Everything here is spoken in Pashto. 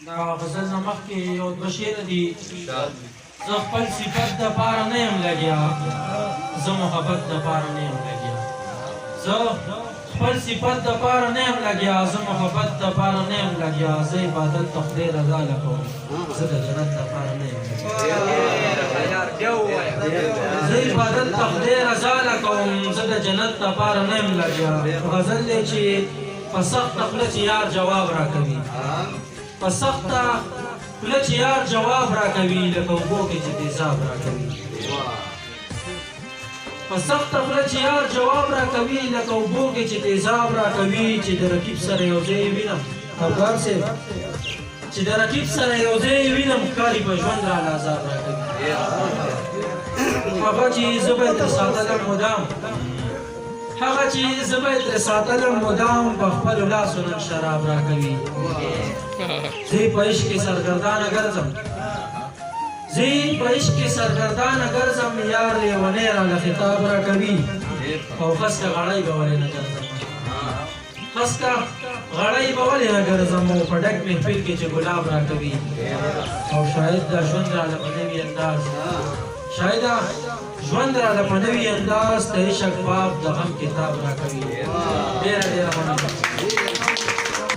دا غزل نه مخکې یو دوه شعره دي زه خپل صفت دپاره نه یم لګیا زه محبت دپاره نه یم لګیا زه خپل صفت دپاره نه یم لګیا زه محبت دپاره نه یم لګیا زه عبادت د خدای رضا لکوم زه د جنت دپاره نه یم زه عبادت د خدای رضا لکوم زه د جنت دپاره نه یم لګیا غزل دی چې په سخته خوله چې یار جواب راکوي په سخته خوله چې یار جواب راکوي لکه اوبو کې چې تیزاب راکوي په سخته خوله چې یار جواب راکوي لکه اوبو کې چې تیزاب راکوي چې د رقیب سره یو ځای وینم افغان صاحب چې د رقیب سره یو ځای وینم ښکاري په ژوند رانه عذاب راکوي هغه چې زه به ترې ساتلم مدام هغه چې زه به ترې ساتلم مدام په خپلو لاسو نن شراب راکوي زه په عشق کې سرګردانه ګرځم زه په عشق کې سرګردانه ګرځم یار لیونی راله خطاب راکوي او خسکه غړی به ولې نه ګرځم خسکه غړی به ولې نه ګرځم او په ډک محفل کې چې ګلاب راکوي او شاید دا ژوند راله په نوي انداز شاید ژوند راله په نوي انداز د عشق باب د غم کتاب راکوي ډېره ډېره مننه